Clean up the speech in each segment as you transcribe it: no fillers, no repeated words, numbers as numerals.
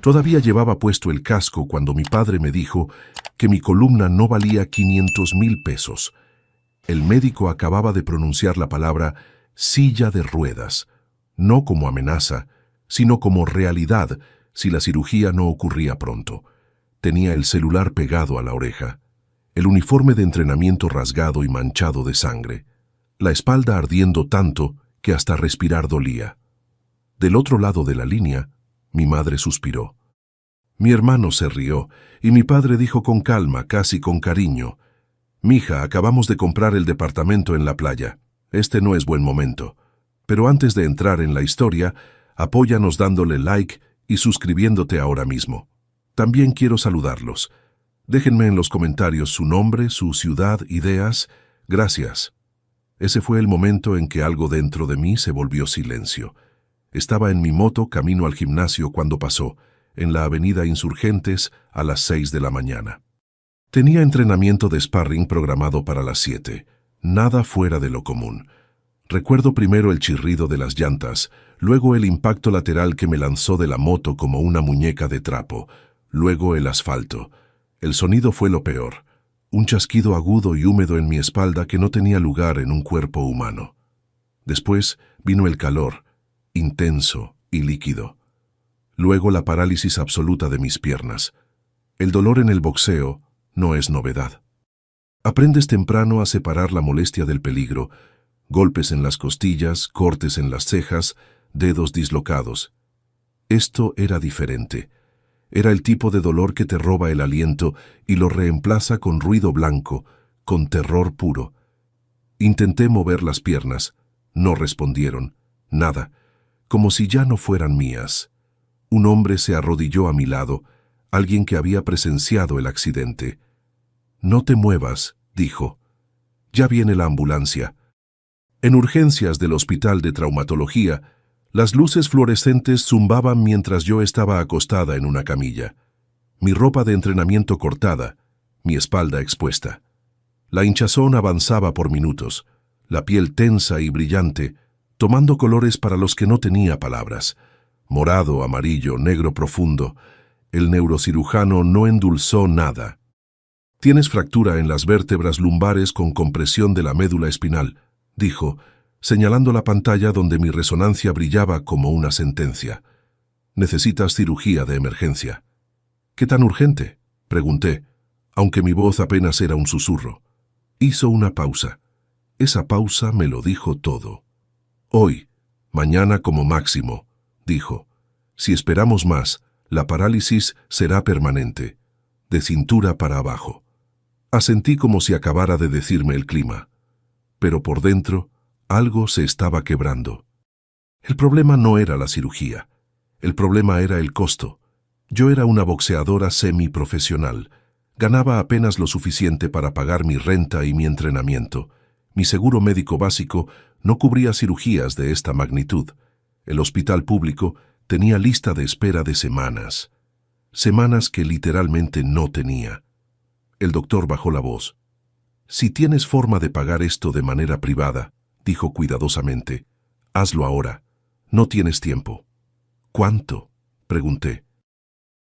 Todavía llevaba puesto el casco cuando mi padre me dijo que mi columna no valía 500,000 pesos. El médico acababa de pronunciar la palabra silla de ruedas, no como amenaza, sino como realidad si la cirugía no ocurría pronto. Tenía el celular pegado a la oreja, el uniforme de entrenamiento rasgado y manchado de sangre, la espalda ardiendo tanto que hasta respirar dolía. Del otro lado de la línea, mi madre suspiró. Mi hermano se rió y mi padre dijo con calma, casi con cariño: «Mija, acabamos de comprar el departamento en la playa. Este no es buen momento. Pero antes de entrar en la historia, apóyanos dándole like y suscribiéndote ahora mismo. También quiero saludarlos. Déjenme en los comentarios su nombre, su ciudad, ideas. Gracias». Ese fue el momento en que algo dentro de mí se volvió silencio. Estaba en mi moto camino al gimnasio cuando pasó, en la avenida Insurgentes, a las 6 de la mañana. Tenía entrenamiento de sparring programado para las 7, nada fuera de lo común. Recuerdo primero el chirrido de las llantas, luego el impacto lateral que me lanzó de la moto como una muñeca de trapo, luego el asfalto. El sonido fue lo peor, un chasquido agudo y húmedo en mi espalda que no tenía lugar en un cuerpo humano. Después vino el calor, intenso y líquido. Luego la parálisis absoluta de mis piernas. El dolor en el boxeo no es novedad. Aprendes temprano a separar la molestia del peligro: golpes en las costillas, cortes en las cejas, dedos dislocados. Esto era diferente. Era el tipo de dolor que te roba el aliento y lo reemplaza con ruido blanco, con terror puro. Intenté mover las piernas. No respondieron. Nada. Como si ya no fueran mías. Un hombre se arrodilló a mi lado, alguien que había presenciado el accidente. «No te muevas», dijo. «Ya viene la ambulancia». En urgencias del hospital de traumatología, las luces fluorescentes zumbaban mientras yo estaba acostada en una camilla. Mi ropa de entrenamiento cortada, mi espalda expuesta. La hinchazón avanzaba por minutos, la piel tensa y brillante, tomando colores para los que no tenía palabras. Morado, amarillo, negro profundo. El neurocirujano no endulzó nada. «Tienes fractura en las vértebras lumbares con compresión de la médula espinal», dijo, señalando la pantalla donde mi resonancia brillaba como una sentencia. «Necesitas cirugía de emergencia». «¿Qué tan urgente?», pregunté, aunque mi voz apenas era un susurro. Hizo una pausa. Esa pausa me lo dijo todo. «Hoy, mañana como máximo», dijo. «Si esperamos más, la parálisis será permanente, de cintura para abajo». Asentí como si acabara de decirme el clima. Pero por dentro, algo se estaba quebrando. El problema no era la cirugía. El problema era el costo. Yo era una boxeadora semiprofesional. Ganaba apenas lo suficiente para pagar mi renta y mi entrenamiento. Mi seguro médico básico no cubría cirugías de esta magnitud. El hospital público tenía lista de espera de semanas. Semanas que literalmente no tenía. El doctor bajó la voz. «Si tienes forma de pagar esto de manera privada», dijo cuidadosamente, «hazlo ahora. No tienes tiempo». «¿Cuánto?», pregunté.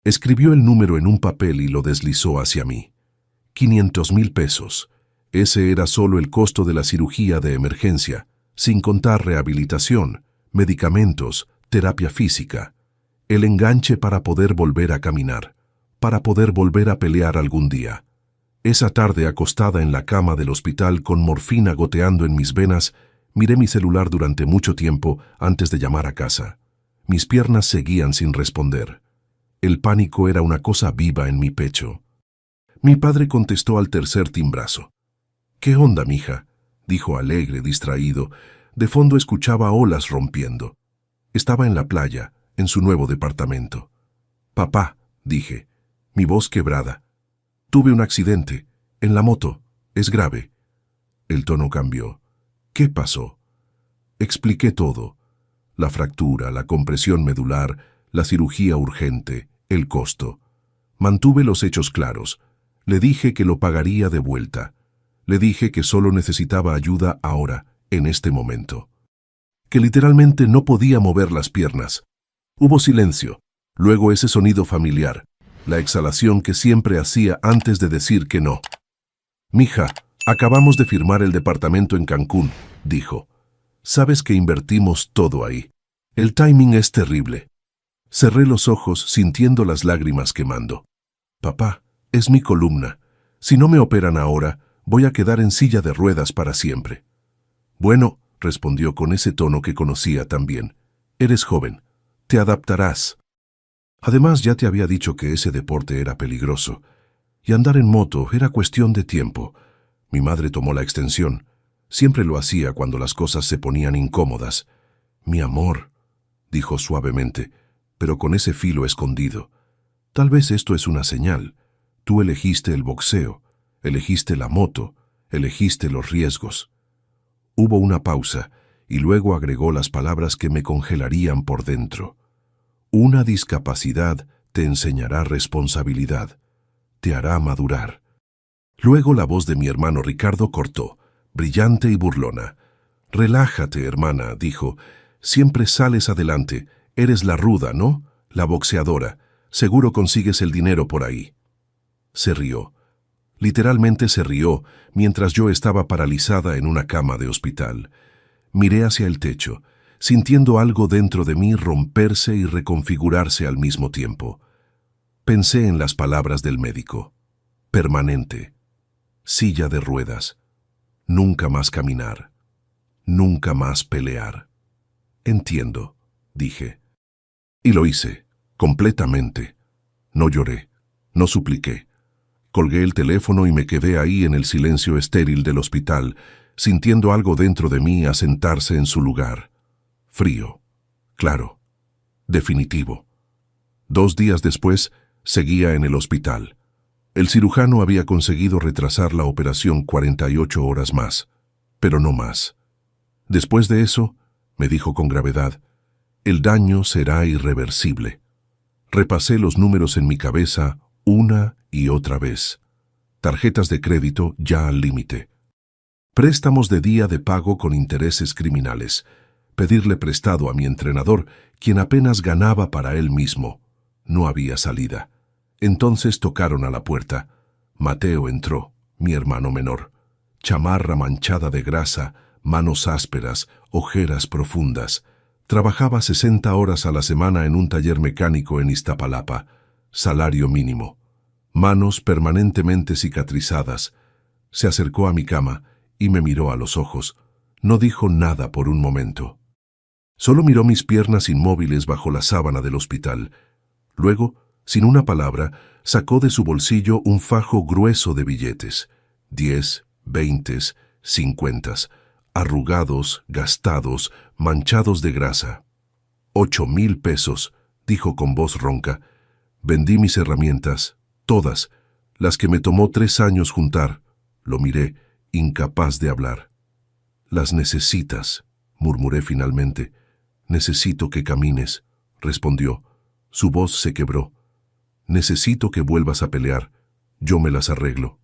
Escribió el número en un papel y lo deslizó hacia mí. 500,000 pesos. Ese era solo el costo de la cirugía de emergencia, sin contar rehabilitación, medicamentos, terapia física. El enganche para poder volver a caminar, para poder volver a pelear algún día. Esa tarde, acostada en la cama del hospital con morfina goteando en mis venas, miré mi celular durante mucho tiempo antes de llamar a casa. Mis piernas seguían sin responder. El pánico era una cosa viva en mi pecho. Mi padre contestó al tercer timbrazo. «¿Qué onda, mija?», dijo alegre, distraído. De fondo escuchaba olas rompiendo. Estaba en la playa, en su nuevo departamento. «Papá», dije, mi voz quebrada. «Tuve un accidente, en la moto, es grave». El tono cambió. «¿Qué pasó?». Expliqué todo. La fractura, la compresión medular, la cirugía urgente, el costo. Mantuve los hechos claros. Le dije que lo pagaría de vuelta. Le dije que solo necesitaba ayuda ahora, en este momento. Que literalmente no podía mover las piernas. Hubo silencio. Luego ese sonido familiar, la exhalación que siempre hacía antes de decir que no. «Mija, acabamos de firmar el departamento en Cancún», dijo. «Sabes que invertimos todo ahí. El timing es terrible». Cerré los ojos sintiendo las lágrimas quemando. «Papá, es mi columna. Si no me operan ahora, voy a quedar en silla de ruedas para siempre». «Bueno», respondió con ese tono que conocía tan bien, «eres joven. Te adaptarás. Además, ya te había dicho que ese deporte era peligroso. Y andar en moto era cuestión de tiempo. Mi madre tomó la extensión. Siempre lo hacía cuando las cosas se ponían incómodas. Mi amor», dijo suavemente, pero con ese filo escondido. «Tal vez esto es una señal. Tú elegiste el boxeo, elegiste la moto, elegiste los riesgos». Hubo una pausa y luego agregó las palabras que me congelarían por dentro. «Una discapacidad te enseñará responsabilidad, te hará madurar». Luego la voz de mi hermano Ricardo cortó, brillante y burlona. «Relájate, hermana», dijo. «Siempre sales adelante. Eres la ruda, ¿no? La boxeadora. Seguro consigues el dinero por ahí». Se rió. Literalmente se rió mientras yo estaba paralizada en una cama de hospital. Miré hacia el techo, sintiendo algo dentro de mí romperse y reconfigurarse al mismo tiempo. Pensé en las palabras del médico. Permanente. Silla de ruedas. Nunca más caminar. Nunca más pelear. «Entiendo», dije. Y lo hice, completamente. No lloré, no supliqué. Colgué el teléfono y me quedé ahí en el silencio estéril del hospital, sintiendo algo dentro de mí asentarse en su lugar. Frío, claro, definitivo. 2 días después, seguía en el hospital. El cirujano había conseguido retrasar la operación 48 horas más, pero no más. «Después de eso», me dijo con gravedad, «el daño será irreversible». Repasé los números en mi cabeza una y otra vez. Tarjetas de crédito ya al límite. Préstamos de día de pago con intereses criminales. Pedirle prestado a mi entrenador, quien apenas ganaba para él mismo. No había salida. Entonces tocaron a la puerta. Mateo entró, mi hermano menor. Chamarra manchada de grasa, manos ásperas, ojeras profundas. Trabajaba 60 horas a la semana en un taller mecánico en Iztapalapa. Salario mínimo. Manos permanentemente cicatrizadas. Se acercó a mi cama y me miró a los ojos. No dijo nada por un momento. Solo miró mis piernas inmóviles bajo la sábana del hospital. Luego, sin una palabra, sacó de su bolsillo un fajo grueso de billetes. 10, 20, 50, arrugados, gastados, manchados de grasa. 8,000 pesos, dijo con voz ronca. Vendí mis herramientas, todas, las que me tomó 3 años juntar. Lo miré, incapaz de hablar. «Las necesitas», murmuré finalmente. «Necesito que camines», respondió. Su voz se quebró. «Necesito que vuelvas a pelear. Yo me las arreglo».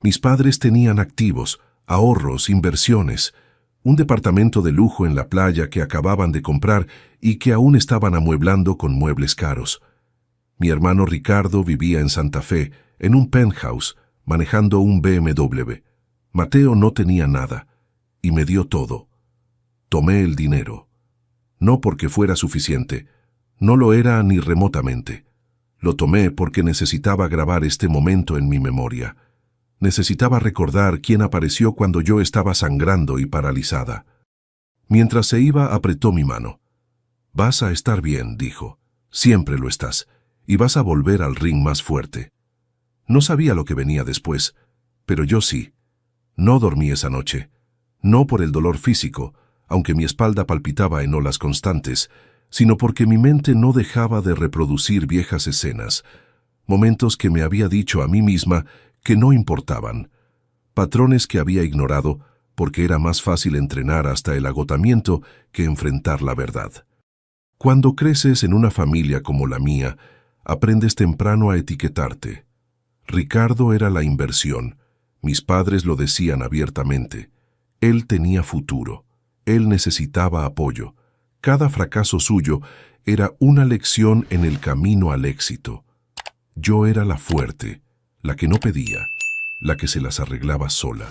Mis padres tenían activos, ahorros, inversiones, un departamento de lujo en la playa que acababan de comprar y que aún estaban amueblando con muebles caros. Mi hermano Ricardo vivía en Santa Fe, en un penthouse, manejando un BMW. Mateo no tenía nada, y me dio todo. Tomé el dinero. No porque fuera suficiente, no lo era ni remotamente. Lo tomé porque necesitaba grabar este momento en mi memoria. Necesitaba recordar quién apareció cuando yo estaba sangrando y paralizada. Mientras se iba, apretó mi mano. «Vas a estar bien», dijo. «Siempre lo estás, y vas a volver al ring más fuerte». No sabía lo que venía después, pero yo sí. No dormí esa noche. No por el dolor físico, aunque mi espalda palpitaba en olas constantes, sino porque mi mente no dejaba de reproducir viejas escenas, momentos que me había dicho a mí misma que no importaban, patrones que había ignorado porque era más fácil entrenar hasta el agotamiento que enfrentar la verdad. Cuando creces en una familia como la mía, aprendes temprano a etiquetarte. Ricardo era la inversión. Mis padres lo decían abiertamente. Él tenía futuro. Él necesitaba apoyo. Cada fracaso suyo Era una lección en el camino al éxito. Yo era la fuerte, la que no pedía, la que se las arreglaba sola.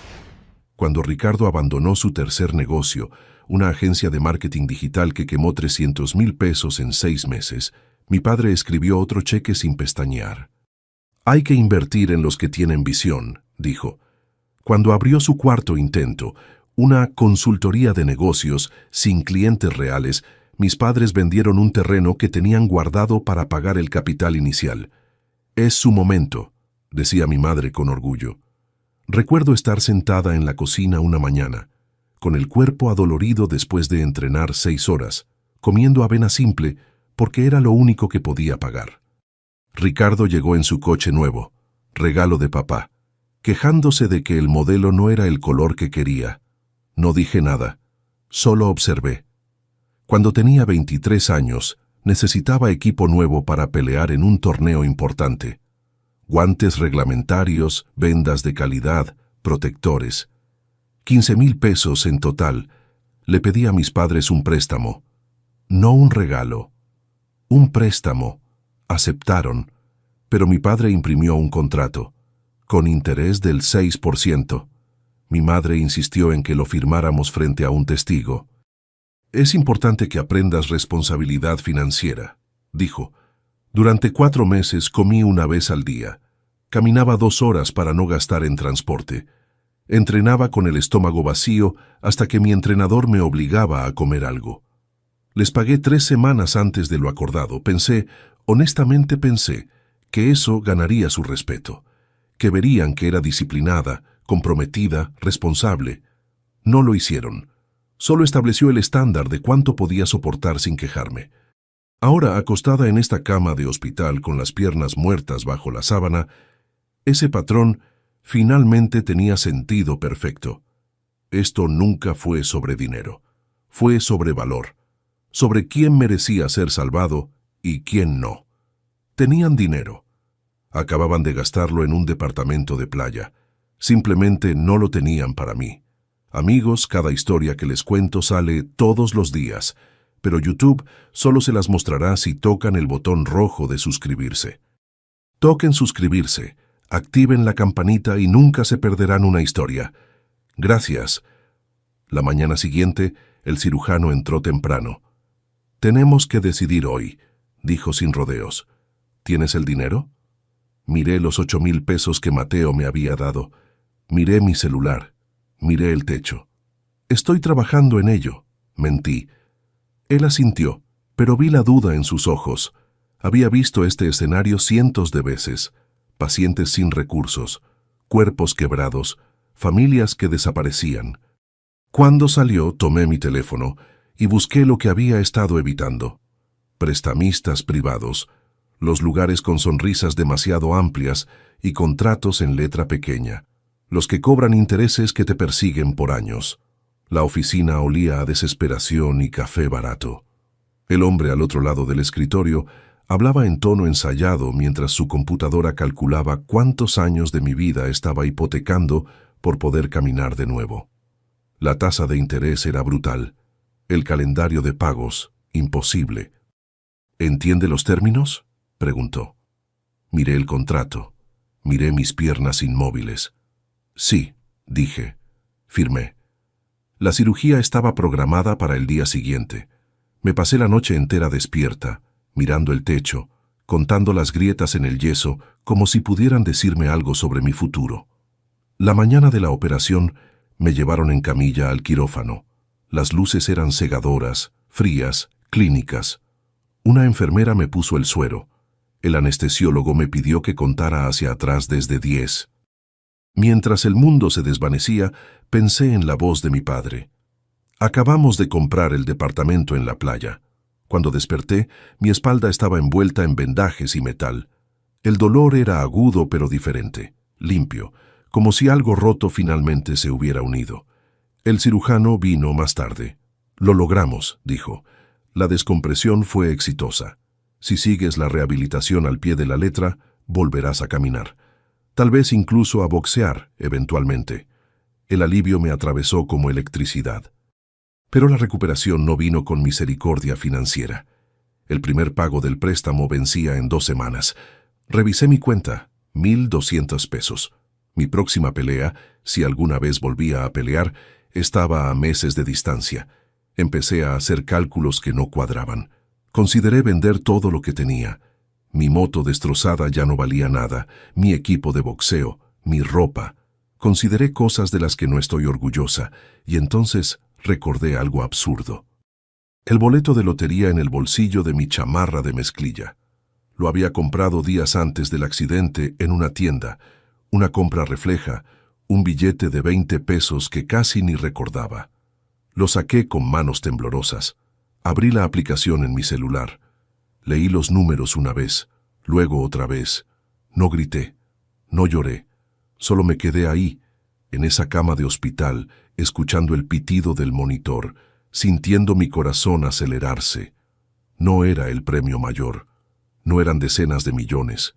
Cuando Ricardo abandonó su tercer negocio, una agencia de marketing digital que quemó 300,000 pesos en 6 meses, mi padre escribió otro cheque sin pestañear. Hay que invertir en los que tienen visión, dijo. Cuando abrió su cuarto intento, una consultoría de negocios sin clientes reales, mis padres vendieron un terreno que tenían guardado para pagar el capital inicial. Es su momento, decía mi madre con orgullo. Recuerdo estar sentada en la cocina una mañana, con el cuerpo adolorido después de entrenar 6 horas, comiendo avena simple porque era lo único que podía pagar. Ricardo llegó en su coche nuevo, regalo de papá, quejándose de que el modelo no era el color que quería. No dije nada, solo observé. Cuando tenía 23 años, necesitaba equipo nuevo para pelear en un torneo importante. Guantes reglamentarios, vendas de calidad, protectores. 15,000 pesos en total. Le pedí a mis padres un préstamo. No un regalo. Un préstamo. Aceptaron, pero mi padre imprimió un contrato, con interés del 6%. Mi madre insistió en que lo firmáramos frente a un testigo. Es importante que aprendas responsabilidad financiera, dijo. Durante 4 meses comí una vez al día. Caminaba 2 horas para no gastar en transporte. Entrenaba con el estómago vacío hasta que mi entrenador me obligaba a comer algo. Les pagué 3 semanas antes de lo acordado. Honestamente pensé, que eso ganaría su respeto, que verían que era disciplinada, comprometida, responsable. No lo hicieron. Solo estableció el estándar de cuánto podía soportar sin quejarme. Ahora, acostada en esta cama de hospital con las piernas muertas bajo la sábana, ese patrón finalmente tenía sentido perfecto. Esto nunca fue sobre dinero. Fue sobre valor, sobre quién merecía ser salvado y quién no. Tenían dinero. Acababan de gastarlo en un departamento de playa. Simplemente no lo tenían para mí. Amigos, cada historia que les cuento sale todos los días, pero YouTube solo se las mostrará si tocan el botón rojo de suscribirse. Toquen suscribirse, activen la campanita y nunca se perderán una historia. Gracias. La mañana siguiente, el cirujano entró temprano. Tenemos que decidir hoy, dijo sin rodeos. ¿Tienes el dinero? Miré los 8,000 pesos que Mateo me había dado. Miré mi celular. Miré el techo. Estoy trabajando en ello, mentí. Él asintió, pero vi la duda en sus ojos. Había visto este escenario cientos de veces. Pacientes sin recursos, cuerpos quebrados, familias que desaparecían. Cuando salió, tomé mi teléfono y busqué lo que había estado evitando. Prestamistas privados, los lugares con sonrisas demasiado amplias y contratos en letra pequeña, los que cobran intereses que te persiguen por años. La oficina olía a desesperación y café barato. El hombre al otro lado del escritorio hablaba en tono ensayado mientras su computadora calculaba cuántos años de mi vida estaba hipotecando por poder caminar de nuevo. La tasa de interés era brutal. El calendario de pagos, imposible. ¿Entiende los términos?, preguntó. Miré el contrato. Miré mis piernas inmóviles. Sí, dije. Firmé. La cirugía estaba programada para el día siguiente. Me pasé la noche entera despierta, mirando el techo, contando las grietas en el yeso como si pudieran decirme algo sobre mi futuro. La mañana de la operación me llevaron en camilla al quirófano. Las luces eran cegadoras, frías, clínicas. Una enfermera me puso el suero. El anestesiólogo me pidió que contara hacia atrás desde 10. Mientras el mundo se desvanecía, pensé en la voz de mi padre. Acabamos de comprar el departamento en la playa. Cuando desperté, mi espalda estaba envuelta en vendajes y metal. El dolor era agudo pero diferente, limpio, como si algo roto finalmente se hubiera unido. El cirujano vino más tarde. Lo logramos, dijo. La descompresión fue exitosa. Si sigues la rehabilitación al pie de la letra, volverás a caminar. Tal vez incluso a boxear, eventualmente. El alivio me atravesó como electricidad. Pero la recuperación no vino con misericordia financiera. El primer pago del préstamo vencía en 2 semanas. Revisé mi cuenta, 1,200 pesos. Mi próxima pelea, si alguna vez volvía a pelear, estaba a meses de distancia. Empecé a hacer cálculos que no cuadraban. Consideré vender todo lo que tenía. Mi moto destrozada ya no valía nada, mi equipo de boxeo, mi ropa. Consideré cosas de las que no estoy orgullosa, y entonces recordé algo absurdo. El boleto de lotería en el bolsillo de mi chamarra de mezclilla. Lo había comprado días antes del accidente en una tienda. Una compra refleja, un billete de 20 pesos que casi ni recordaba. Lo saqué con manos temblorosas. Abrí la aplicación en mi celular. Leí los números una vez, luego otra vez. No grité, no lloré. Solo me quedé ahí, en esa cama de hospital, escuchando el pitido del monitor, sintiendo mi corazón acelerarse. No era el premio mayor, no eran decenas de millones,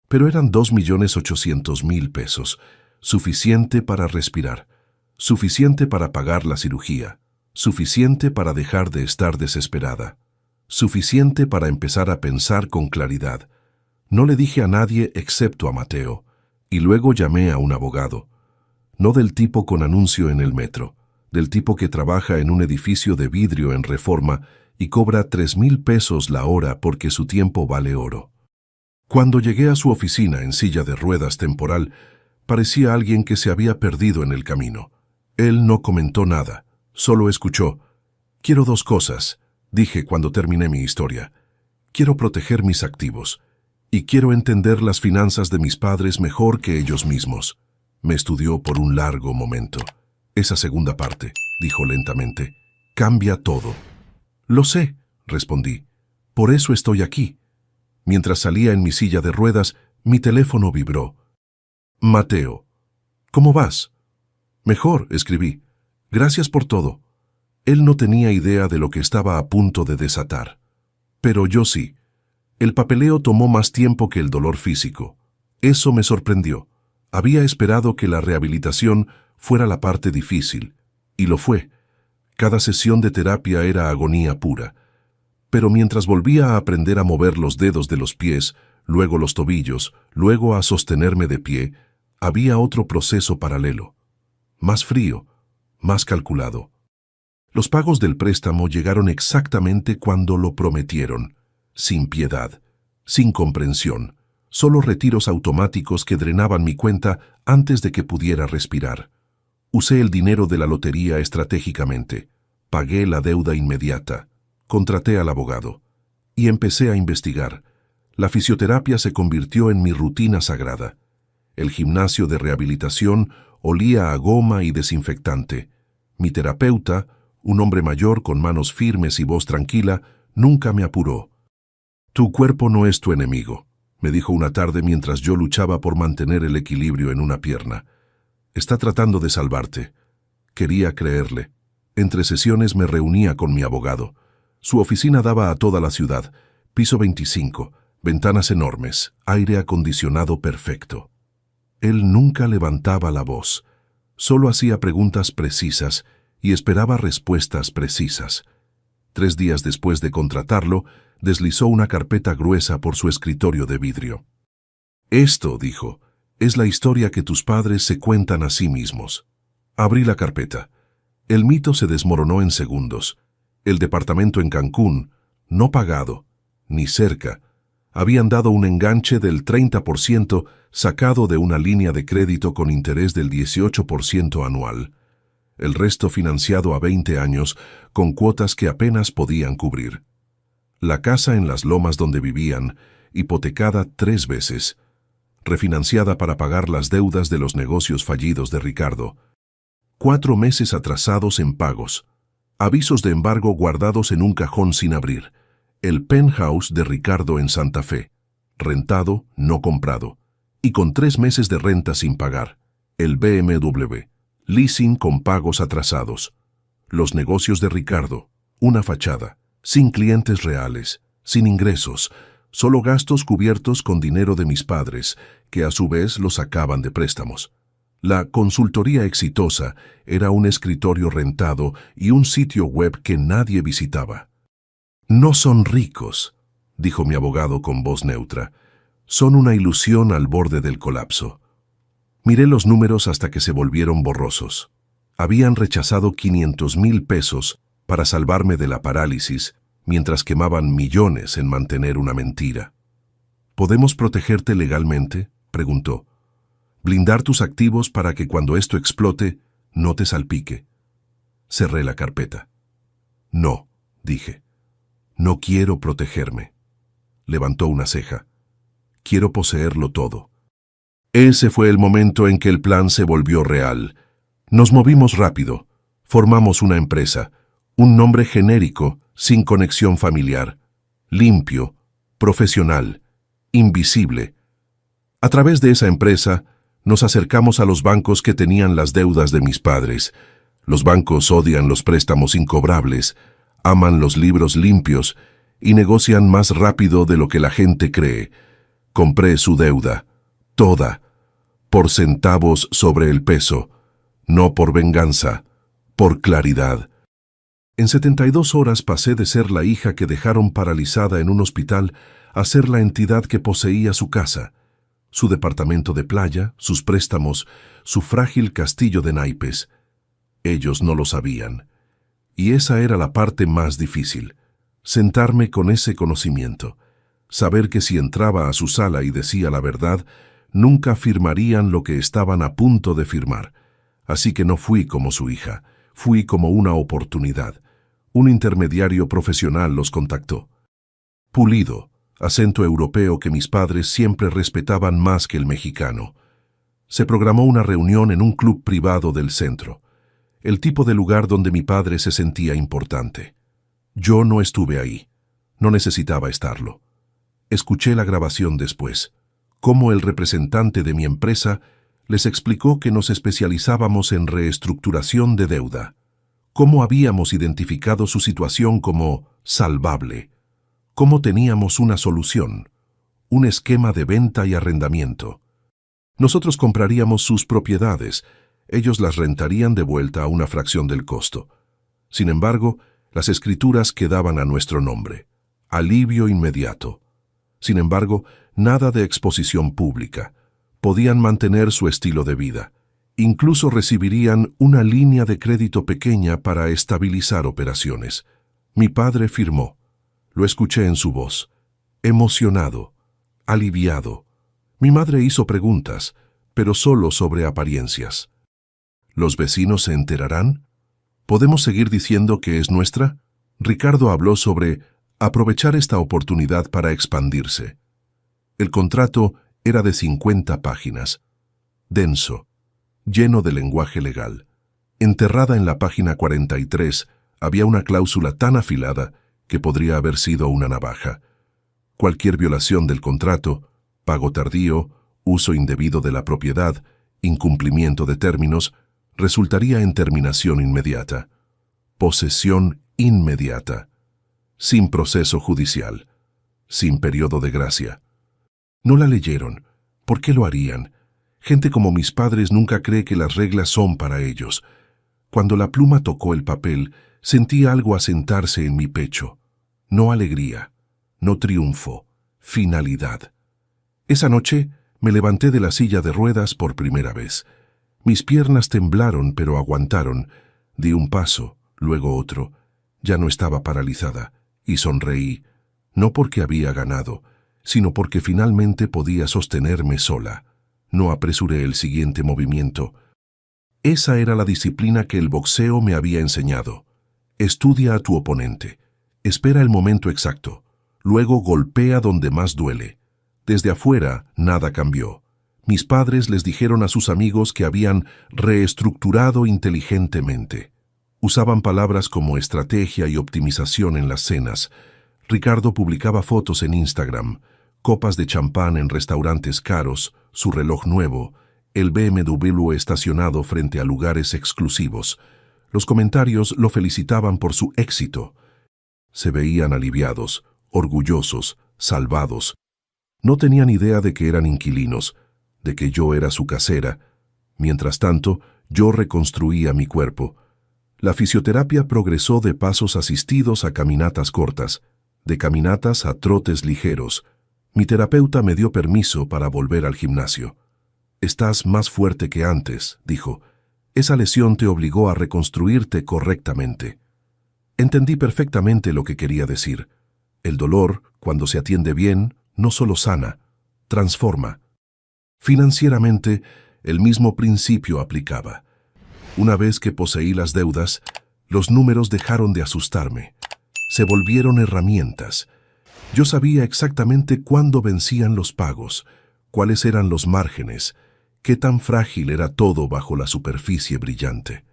pero eran 2,800,000 pesos, suficiente para respirar, suficiente para pagar la cirugía, suficiente para dejar de estar desesperada, suficiente para empezar a pensar con claridad. No le dije a nadie excepto a Mateo, y luego llamé a un abogado. No del tipo con anuncio en el metro, del tipo que trabaja en un edificio de vidrio en Reforma y cobra 3,000 pesos la hora porque su tiempo vale oro. Cuando llegué a su oficina en silla de ruedas temporal, parecía alguien que se había perdido en el camino. Él no comentó nada, solo escuchó. «Quiero 2 cosas», dije cuando terminé mi historia. «Quiero proteger mis activos, y quiero entender las finanzas de mis padres mejor que ellos mismos». Me estudió por un largo momento. «Esa segunda parte», dijo lentamente, «cambia todo». «Lo sé», respondí. «Por eso estoy aquí». Mientras salía en mi silla de ruedas, mi teléfono vibró. «Mateo, ¿cómo vas?» «Mejor», escribí. «Gracias por todo». Él no tenía idea de lo que estaba a punto de desatar. Pero yo sí. El papeleo tomó más tiempo que el dolor físico. Eso me sorprendió. Había esperado que la rehabilitación fuera la parte difícil, y lo fue. Cada sesión de terapia era agonía pura. Pero mientras volvía a aprender a mover los dedos de los pies, luego los tobillos, luego a sostenerme de pie, había otro proceso paralelo. Más frío, más calculado. Los pagos del préstamo llegaron exactamente cuando lo prometieron, sin piedad, sin comprensión. Solo retiros automáticos que drenaban mi cuenta antes de que pudiera respirar. Usé el dinero de la lotería estratégicamente. Pagué la deuda inmediata. Contraté al abogado. Y empecé a investigar. La fisioterapia se convirtió en mi rutina sagrada. El gimnasio de rehabilitación olía a goma y desinfectante. Mi terapeuta, un hombre mayor con manos firmes y voz tranquila, nunca me apuró. «Tu cuerpo no es tu enemigo», me dijo una tarde mientras yo luchaba por mantener el equilibrio en una pierna. «Está tratando de salvarte». Quería creerle. Entre sesiones me reunía con mi abogado. Su oficina daba a toda la ciudad. Piso 25, ventanas enormes, aire acondicionado perfecto. Él nunca levantaba la voz. Solo hacía preguntas precisas y esperaba respuestas precisas. 3 días después de contratarlo, deslizó una carpeta gruesa por su escritorio de vidrio. «Esto», dijo, «es la historia que tus padres se cuentan a sí mismos». Abrí la carpeta. El mito se desmoronó en segundos. El departamento en Cancún, no pagado, ni cerca, habían dado un enganche del 30% sacado de una línea de crédito con interés del 18% anual. El resto financiado a 20 años con cuotas que apenas podían cubrir. La casa en las lomas donde vivían, hipotecada 3 veces, refinanciada para pagar las deudas de los negocios fallidos de Ricardo. 4 meses atrasados en pagos. Avisos de embargo guardados en un cajón sin abrir. El penthouse de Ricardo en Santa Fe. Rentado, no comprado. Y con 3 meses de renta sin pagar. El BMW. Leasing con pagos atrasados. Los negocios de Ricardo. Una fachada. Sin clientes reales. Sin ingresos. Solo gastos cubiertos con dinero de mis padres, que a su vez los sacaban de préstamos. La consultoría exitosa era un escritorio rentado y un sitio web que nadie visitaba. No son ricos, dijo mi abogado con voz neutra. Son una ilusión al borde del colapso. Miré los números hasta que se volvieron borrosos. Habían rechazado 500,000 pesos para salvarme de la parálisis, mientras quemaban millones en mantener una mentira. ¿Podemos protegerte legalmente?, preguntó. Blindar tus activos para que cuando esto explote, no te salpique. Cerré la carpeta. No, dije. No quiero protegerme. Levantó una ceja. Quiero poseerlo todo. Ese fue el momento en que el plan se volvió real. Nos movimos rápido. Formamos una empresa. Un nombre genérico, sin conexión familiar. Limpio, profesional, invisible. A través de esa empresa, nos acercamos a los bancos que tenían las deudas de mis padres. Los bancos odian los préstamos incobrables, aman los libros limpios y negocian más rápido de lo que la gente cree. Compré su deuda, toda, por centavos sobre el peso, no por venganza, por claridad. En 72 horas pasé de ser la hija que dejaron paralizada en un hospital a ser la entidad que poseía su casa, su departamento de playa, sus préstamos, su frágil castillo de naipes. Ellos no lo sabían. Y esa era la parte más difícil, sentarme con ese conocimiento, saber que si entraba a su sala y decía la verdad, nunca firmarían lo que estaban a punto de firmar. Así que no fui como su hija, fui como una oportunidad. Un intermediario profesional los contactó. Pulido, acento europeo que mis padres siempre respetaban más que el mexicano. Se programó una reunión en un club privado del centro, el tipo de lugar donde mi padre se sentía importante. Yo no estuve ahí, no necesitaba estarlo. Escuché la grabación después, cómo el representante de mi empresa les explicó que nos especializábamos en reestructuración de deuda, cómo habíamos identificado su situación como salvable, cómo teníamos una solución, un esquema de venta y arrendamiento. Nosotros compraríamos sus propiedades, ellos las rentarían de vuelta a una fracción del costo. Sin embargo, las escrituras quedaban a nuestro nombre. Alivio inmediato. Sin embargo, nada de exposición pública. Podían mantener su estilo de vida. Incluso recibirían una línea de crédito pequeña para estabilizar operaciones. Mi padre firmó. Lo escuché en su voz. Emocionado, aliviado. Mi madre hizo preguntas, pero solo sobre apariencias. ¿Los vecinos se enterarán? ¿Podemos seguir diciendo que es nuestra? Ricardo habló sobre aprovechar esta oportunidad para expandirse. El contrato era de 50 páginas. Denso, lleno de lenguaje legal. Enterrada en la página 43 había una cláusula tan afilada que podría haber sido una navaja. Cualquier violación del contrato, pago tardío, uso indebido de la propiedad, incumplimiento de términos, resultaría en terminación inmediata, posesión inmediata, sin proceso judicial, sin periodo de gracia. No la leyeron. ¿Por qué lo harían? Gente como mis padres nunca cree que las reglas son para ellos. Cuando la pluma tocó el papel, sentí algo asentarse en mi pecho. No alegría, no triunfo, finalidad. Esa noche me levanté de la silla de ruedas por primera vez. Mis piernas temblaron, pero aguantaron. Di un paso, luego otro. Ya no estaba paralizada, y sonreí, no porque había ganado, sino porque finalmente podía sostenerme sola. No apresuré el siguiente movimiento. Esa era la disciplina que el boxeo me había enseñado. Estudia a tu oponente. Espera el momento exacto. Luego golpea donde más duele. Desde afuera, nada cambió. Mis padres les dijeron a sus amigos que habían reestructurado inteligentemente. Usaban palabras como estrategia y optimización en las cenas. Ricardo publicaba fotos en Instagram, copas de champán en restaurantes caros, su reloj nuevo, el BMW estacionado frente a lugares exclusivos. Los comentarios lo felicitaban por su éxito. Se veían aliviados, orgullosos, salvados. No tenían idea de que eran inquilinos, de que yo era su casera. Mientras tanto, yo reconstruía mi cuerpo. La fisioterapia progresó de pasos asistidos a caminatas cortas. De caminatas a trotes ligeros, mi terapeuta me dio permiso para volver al gimnasio. «Estás más fuerte que antes», dijo. «Esa lesión te obligó a reconstruirte correctamente». Entendí perfectamente lo que quería decir. El dolor, cuando se atiende bien, no solo sana, transforma. Financieramente, el mismo principio aplicaba. Una vez que poseí las deudas, los números dejaron de asustarme. Se volvieron herramientas. Yo sabía exactamente cuándo vencían los pagos, cuáles eran los márgenes, qué tan frágil era todo bajo la superficie brillante.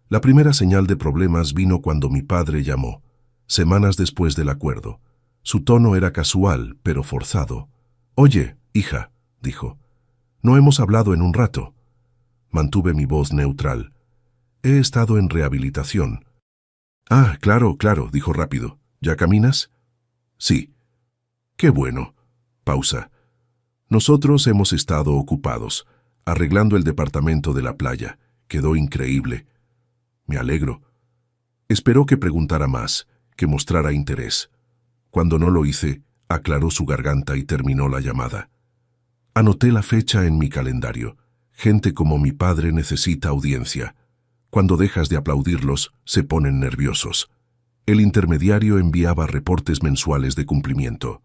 La primera señal de problemas vino cuando mi padre llamó, semanas después del acuerdo. Su tono era casual, pero forzado. «Oye, hija», dijo, «no hemos hablado en un rato». Mantuve mi voz neutral. «He estado en rehabilitación». «Ah, claro, claro», dijo rápido. «¿Ya caminas?» «Sí». «Qué bueno». Pausa. «Nosotros hemos estado ocupados, arreglando el departamento de la playa. Quedó increíble». «Me alegro». Esperó que preguntara más, que mostrara interés. Cuando no lo hice, aclaró su garganta y terminó la llamada. Anoté la fecha en mi calendario. Gente como mi padre necesita audiencia. Cuando dejas de aplaudirlos, se ponen nerviosos. El intermediario enviaba reportes mensuales de cumplimiento.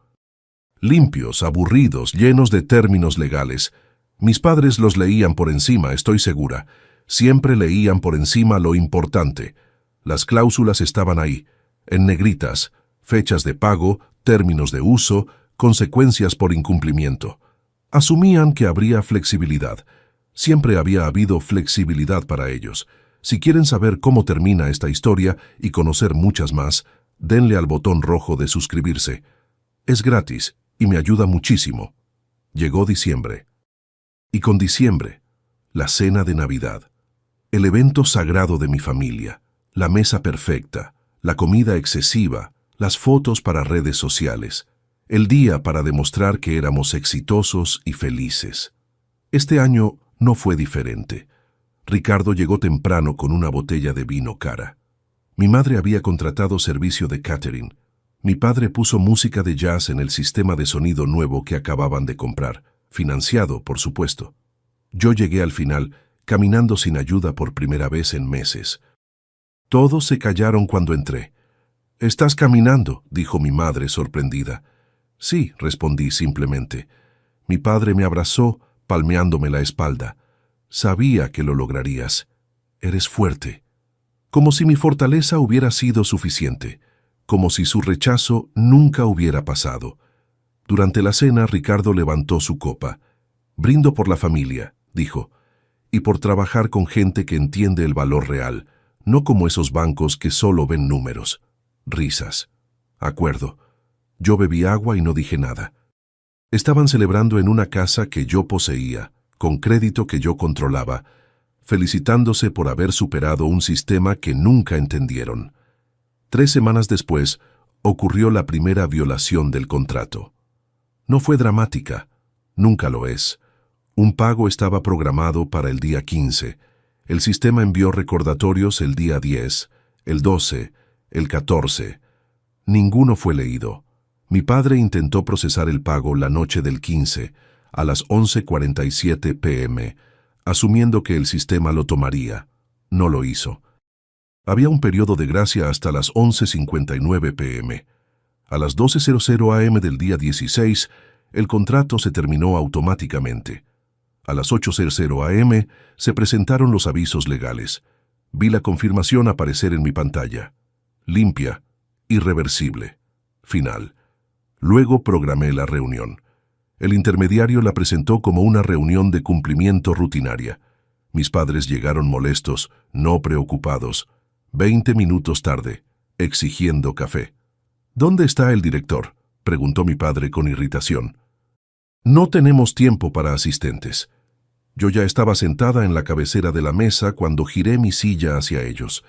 Limpios, aburridos, llenos de términos legales. Mis padres los leían por encima, estoy segura. Siempre leían por encima lo importante. Las cláusulas estaban ahí, en negritas, fechas de pago, términos de uso, consecuencias por incumplimiento. Asumían que habría flexibilidad. Siempre había habido flexibilidad para ellos. Si quieren saber cómo termina esta historia y conocer muchas más, denle al botón rojo de suscribirse. Es gratis y me ayuda muchísimo. Llegó diciembre. Y con diciembre, la cena de Navidad. El evento sagrado de mi familia, la mesa perfecta, la comida excesiva, las fotos para redes sociales, el día para demostrar que éramos exitosos y felices. Este año no fue diferente. Ricardo llegó temprano con una botella de vino cara. Mi madre había contratado servicio de catering. Mi padre puso música de jazz en el sistema de sonido nuevo que acababan de comprar, financiado, por supuesto. Yo llegué al final, caminando sin ayuda por primera vez en meses. Todos se callaron cuando entré. «¿Estás caminando?», dijo mi madre sorprendida. «Sí», respondí simplemente. Mi padre me abrazó, palmeándome la espalda. «Sabía que lo lograrías. Eres fuerte». Como si mi fortaleza hubiera sido suficiente, como si su rechazo nunca hubiera pasado. Durante la cena, Ricardo levantó su copa. «Brindo por la familia», dijo, «y por trabajar con gente que entiende el valor real, no como esos bancos que solo ven números». Risas. Acuerdo. Yo bebí agua y no dije nada. Estaban celebrando en una casa que yo poseía, con crédito que yo controlaba, felicitándose por haber superado un sistema que nunca entendieron. 3 semanas después, ocurrió la primera violación del contrato. No fue dramática, nunca lo es. Un pago estaba programado para el día 15. El sistema envió recordatorios el día 10, el 12, el 14. Ninguno fue leído. Mi padre intentó procesar el pago la noche del 15, a las 11:47 p.m., asumiendo que el sistema lo tomaría. No lo hizo. Había un periodo de gracia hasta las 11:59 p.m. A las 12:00 a.m. del día 16, el contrato se terminó automáticamente. A las 8:00 a.m. se presentaron los avisos legales. Vi la confirmación aparecer en mi pantalla. Limpia, irreversible, final. Luego programé la reunión. El intermediario la presentó como una reunión de cumplimiento rutinaria. Mis padres llegaron molestos, no preocupados. 20 minutos tarde, exigiendo café. «¿Dónde está el director?», preguntó mi padre con irritación. «No tenemos tiempo para asistentes». Yo ya estaba sentada en la cabecera de la mesa cuando giré mi silla hacia ellos.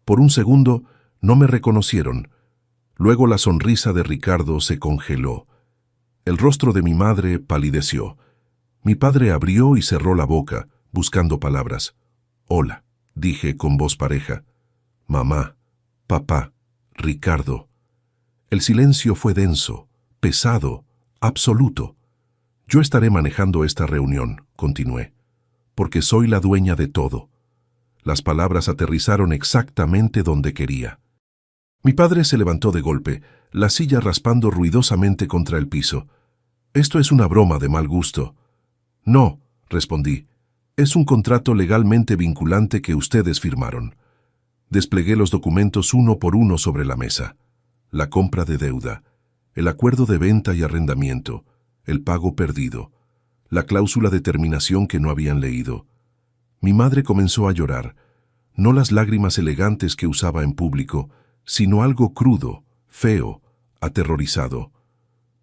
Por un segundo, no me reconocieron. Luego la sonrisa de Ricardo se congeló. El rostro de mi madre palideció. Mi padre abrió y cerró la boca, buscando palabras. «Hola», dije con voz pareja. «Mamá, papá, Ricardo». El silencio fue denso, pesado, absoluto. Yo estaré manejando esta reunión, continué, porque soy la dueña de todo. Las palabras aterrizaron exactamente donde quería. Mi padre se levantó de golpe, la silla raspando ruidosamente contra el piso. «Esto es una broma de mal gusto». «No», respondí, «es un contrato legalmente vinculante que ustedes firmaron». Desplegué los documentos uno por uno sobre la mesa. La compra de deuda, el acuerdo de venta y arrendamiento, el pago perdido, la cláusula de terminación que no habían leído. Mi madre comenzó a llorar, no las lágrimas elegantes que usaba en público, sino algo crudo, feo, aterrorizado.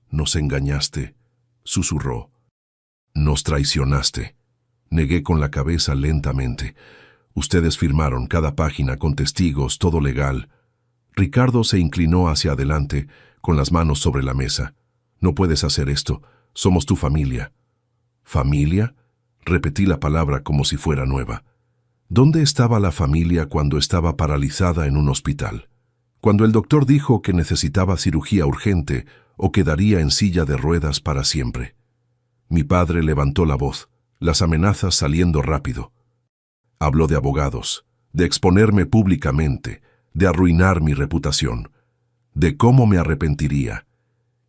«Nos engañaste», susurró. «Nos traicionaste». Negué con la cabeza lentamente. «Ustedes firmaron cada página con testigos, todo legal». Ricardo se inclinó hacia adelante, con las manos sobre la mesa. «No puedes hacer esto. Somos tu familia». «¿Familia?», repetí la palabra como si fuera nueva. ¿Dónde estaba la familia cuando estaba paralizada en un hospital? Cuando el doctor dijo que necesitaba cirugía urgente o quedaría en silla de ruedas para siempre. Mi padre levantó la voz, las amenazas saliendo rápido. Habló de abogados, de exponerme públicamente, de arruinar mi reputación, de cómo me arrepentiría.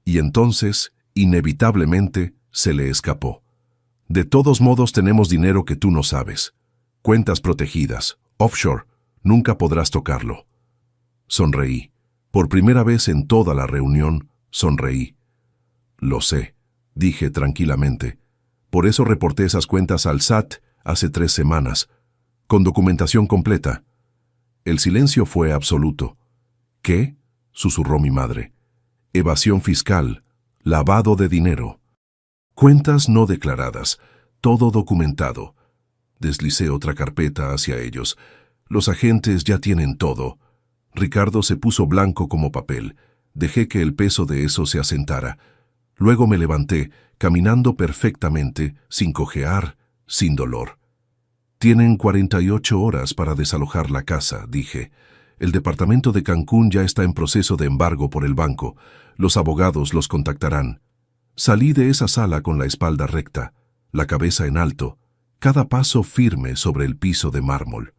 Y entonces, inevitablemente, se le escapó. «De todos modos tenemos dinero que tú no sabes. Cuentas protegidas, offshore, nunca podrás tocarlo». Sonreí. Por primera vez en toda la reunión, sonreí. «Lo sé», dije tranquilamente. «Por eso reporté esas cuentas al SAT hace 3 semanas, con documentación completa». El silencio fue absoluto. «¿Qué?», susurró mi madre. «Evasión fiscal, lavado de dinero. Cuentas no declaradas, todo documentado». Deslicé otra carpeta hacia ellos. «Los agentes ya tienen todo». Ricardo se puso blanco como papel. Dejé que el peso de eso se asentara. Luego me levanté, caminando perfectamente, sin cojear, sin dolor. «Tienen 48 horas para desalojar la casa», dije. «El departamento de Cancún ya está en proceso de embargo por el banco. Los abogados los contactarán». Salí de esa sala con la espalda recta, la cabeza en alto, cada paso firme sobre el piso de mármol.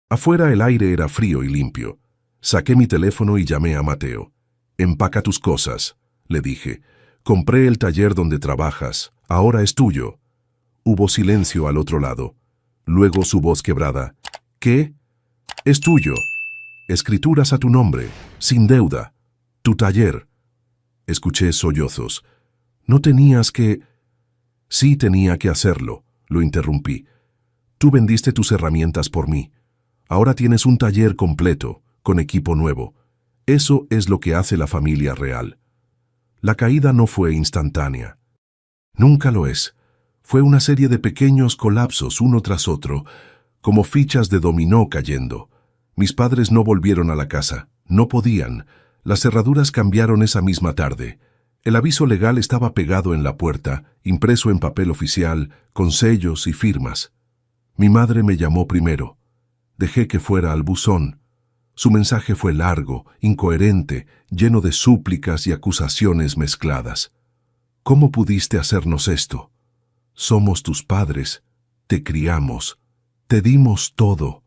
Afuera el aire era frío y limpio. Saqué mi teléfono y llamé a Mateo. «Empaca tus cosas», le dije. «Compré el taller donde trabajas. Ahora es tuyo». Hubo silencio al otro lado. Luego su voz quebrada. «¿Qué?». «Es tuyo. Escrituras a tu nombre, sin deuda. Tu taller». Escuché sollozos. «No tenías que...». «Sí tenía que hacerlo», lo interrumpí. «Tú vendiste tus herramientas por mí. Ahora tienes un taller completo, con equipo nuevo. Eso es lo que hace la familia real». La caída no fue instantánea. Nunca lo es. Fue una serie de pequeños colapsos uno tras otro, como fichas de dominó cayendo. Mis padres no volvieron a la casa. No podían. Las cerraduras cambiaron esa misma tarde. El aviso legal estaba pegado en la puerta, impreso en papel oficial, con sellos y firmas. Mi madre me llamó primero. Dejé que fuera al buzón. Su mensaje fue largo, incoherente, lleno de súplicas y acusaciones mezcladas. «¿Cómo pudiste hacernos esto? Somos tus padres, te criamos, te dimos todo».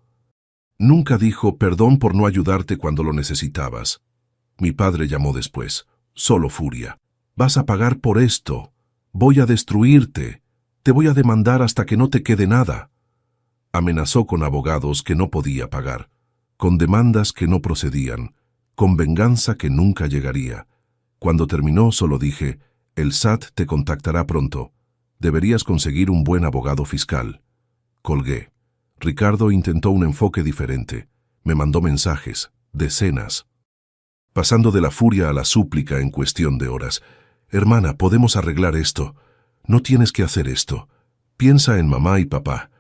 Nunca dijo «perdón por no ayudarte cuando lo necesitabas». Mi padre llamó después, solo furia. «Vas a pagar por esto. Voy a destruirte. Te voy a demandar hasta que no te quede nada». Amenazó con abogados que no podía pagar, con demandas que no procedían, con venganza que nunca llegaría. Cuando terminó, solo dije: «El SAT te contactará pronto. Deberías conseguir un buen abogado fiscal». Colgué. Ricardo intentó un enfoque diferente. Me mandó mensajes, decenas. Pasando de la furia a la súplica en cuestión de horas. «Hermana, podemos arreglar esto. No tienes que hacer esto. Piensa en mamá y papá.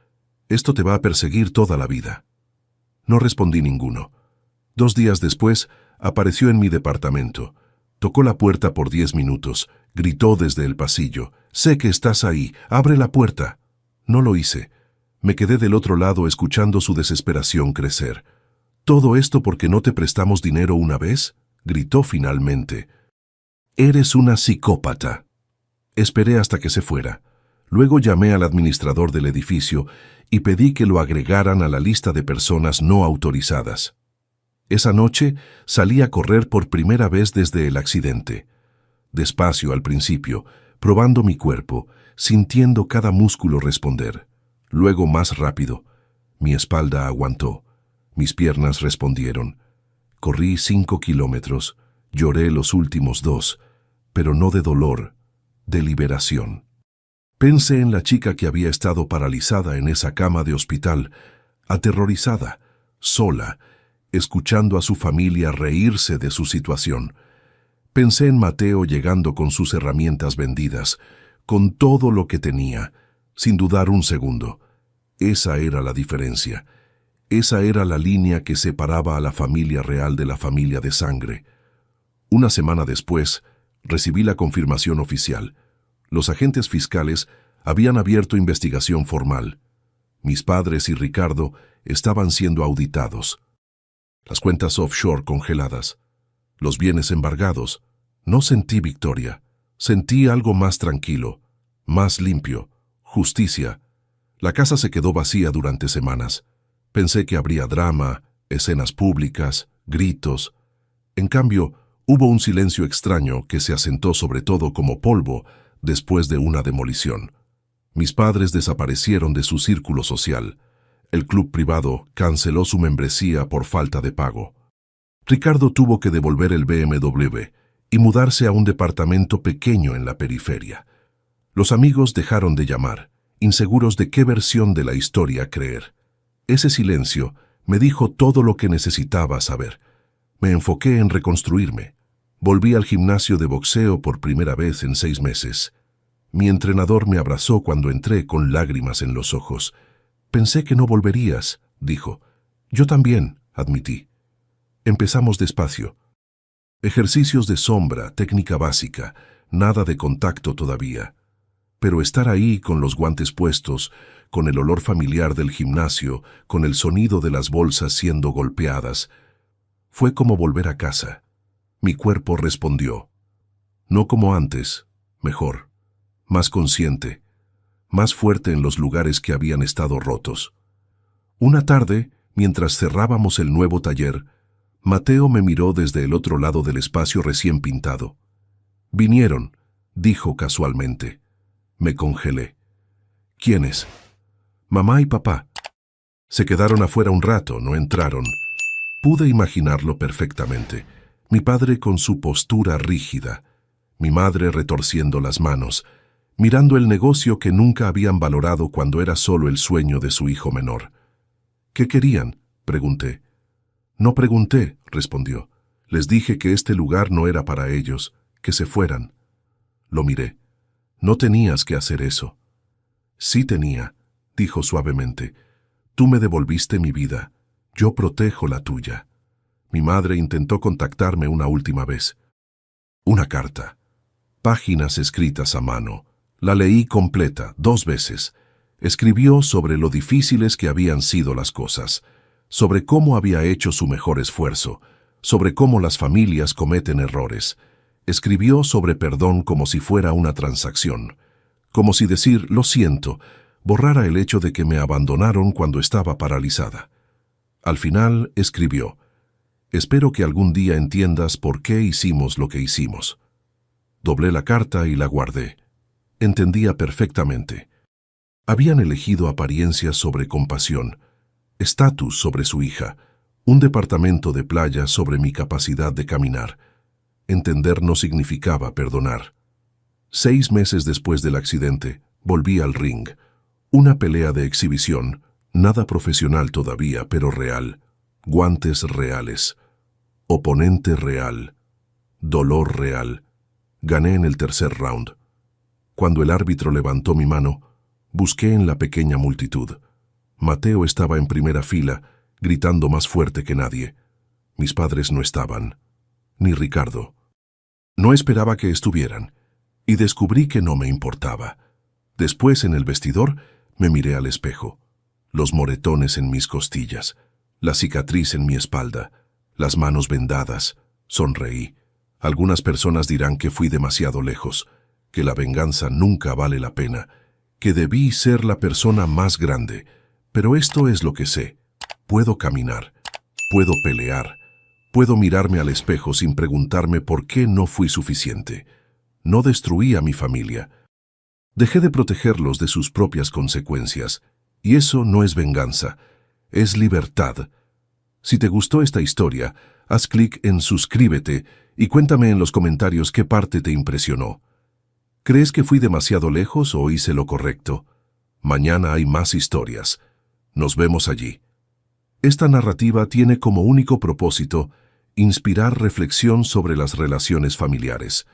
Esto te va a perseguir toda la vida». No respondí ninguno. 2 días después, apareció en mi departamento. Tocó la puerta por 10 minutos. Gritó desde el pasillo: «Sé que estás ahí. Abre la puerta». No lo hice. Me quedé del otro lado escuchando su desesperación crecer. «¿Todo esto porque no te prestamos dinero una vez?», gritó finalmente. «Eres una psicópata». Esperé hasta que se fuera. Luego llamé al administrador del edificio y pedí que lo agregaran a la lista de personas no autorizadas. Esa noche salí a correr por primera vez desde el accidente. Despacio al principio, probando mi cuerpo, sintiendo cada músculo responder. Luego más rápido. Mi espalda aguantó. Mis piernas respondieron. Corrí 5 kilómetros, lloré los últimos 2, pero no de dolor, de liberación. Pensé en la chica que había estado paralizada en esa cama de hospital, aterrorizada, sola, escuchando a su familia reírse de su situación. Pensé en Mateo llegando con sus herramientas vendidas, con todo lo que tenía, sin dudar un segundo. Esa era la diferencia. Esa era la línea que separaba a la familia real de la familia de sangre. Una semana después, recibí la confirmación oficial. Los agentes fiscales habían abierto investigación formal. Mis padres y Ricardo estaban siendo auditados. Las cuentas offshore congeladas. Los bienes embargados. No sentí victoria. Sentí algo más tranquilo, más limpio, justicia. La casa se quedó vacía durante semanas. Pensé que habría drama, escenas públicas, gritos. En cambio, hubo un silencio extraño que se asentó sobre todo como polvo después de una demolición. Mis padres desaparecieron de su círculo social. El club privado canceló su membresía por falta de pago. Ricardo tuvo que devolver el BMW y mudarse a un departamento pequeño en la periferia. Los amigos dejaron de llamar, inseguros de qué versión de la historia creer. Ese silencio me dijo todo lo que necesitaba saber. Me enfoqué en reconstruirme. Volví al gimnasio de boxeo por primera vez en 6 meses. Mi entrenador me abrazó cuando entré con lágrimas en los ojos. «Pensé que no volverías», dijo. «Yo también», admití. Empezamos despacio. Ejercicios de sombra, técnica básica, nada de contacto todavía. Pero estar ahí con los guantes puestos, con el olor familiar del gimnasio, con el sonido de las bolsas siendo golpeadas, fue como volver a casa. Mi cuerpo respondió. No como antes, mejor, más consciente, más fuerte en los lugares que habían estado rotos. Una tarde, mientras cerrábamos el nuevo taller, Mateo me miró desde el otro lado del espacio recién pintado. «Vinieron», dijo casualmente. Me congelé. «¿Quiénes?» «Mamá y papá». Se quedaron afuera un rato, no entraron. Pude imaginarlo perfectamente. Mi padre con su postura rígida, mi madre retorciendo las manos, mirando el negocio que nunca habían valorado cuando era solo el sueño de su hijo menor. «¿Qué querían?», pregunté. «No pregunté», respondió. «Les dije que este lugar no era para ellos, que se fueran». Lo miré. «No tenías que hacer eso». «Sí tenía», dijo suavemente. «Tú me devolviste mi vida. Yo protejo la tuya». Mi madre intentó contactarme una última vez. Una carta. Páginas escritas a mano. La leí completa, 2 veces. Escribió sobre lo difíciles que habían sido las cosas, sobre cómo había hecho su mejor esfuerzo, sobre cómo las familias cometen errores. Escribió sobre perdón como si fuera una transacción, como si decir «lo siento» borrara el hecho de que me abandonaron cuando estaba paralizada. Al final escribió «Espero que algún día entiendas por qué hicimos lo que hicimos». Doblé la carta y la guardé. Entendía perfectamente. Habían elegido apariencias sobre compasión, estatus sobre su hija, un departamento de playa sobre mi capacidad de caminar. Entender no significaba perdonar. 6 meses después del accidente, volví al ring. Una pelea de exhibición, nada profesional todavía, pero real. Guantes reales. Oponente real. Dolor real. Gané en el tercer round. Cuando el árbitro levantó mi mano, busqué en la pequeña multitud. Mateo estaba en primera fila, gritando más fuerte que nadie. Mis padres no estaban. Ni Ricardo. No esperaba que estuvieran, y descubrí que no me importaba. Después, en el vestidor, me miré al espejo. Los moretones en mis costillas, la cicatriz en mi espalda, las manos vendadas, Sonreí. Algunas personas dirán que fui demasiado lejos, que la venganza nunca vale la pena, que debí ser la persona más grande, pero esto es lo que sé. Puedo caminar, puedo pelear, puedo mirarme al espejo sin preguntarme por qué no fui suficiente. No destruí a mi familia. Dejé de protegerlos de sus propias consecuencias, y eso no es venganza, es libertad. Si te gustó esta historia, haz clic en suscríbete y cuéntame en los comentarios qué parte te impresionó. ¿Crees que fui demasiado lejos o hice lo correcto? Mañana hay más historias. Nos vemos allí. Esta narrativa tiene como único propósito inspirar reflexión sobre las relaciones familiares,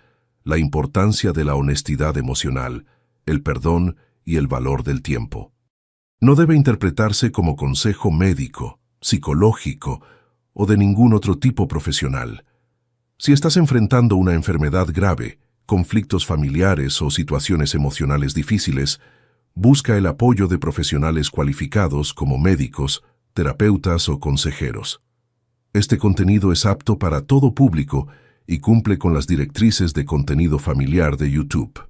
la importancia de la honestidad emocional, el perdón y el valor del tiempo. No debe interpretarse como consejo médico, psicológico o de ningún otro tipo profesional. Si estás enfrentando una enfermedad grave, conflictos familiares o situaciones emocionales difíciles, busca el apoyo de profesionales cualificados como médicos, terapeutas o consejeros. Este contenido es apto para todo público y cumple con las directrices de contenido familiar de YouTube.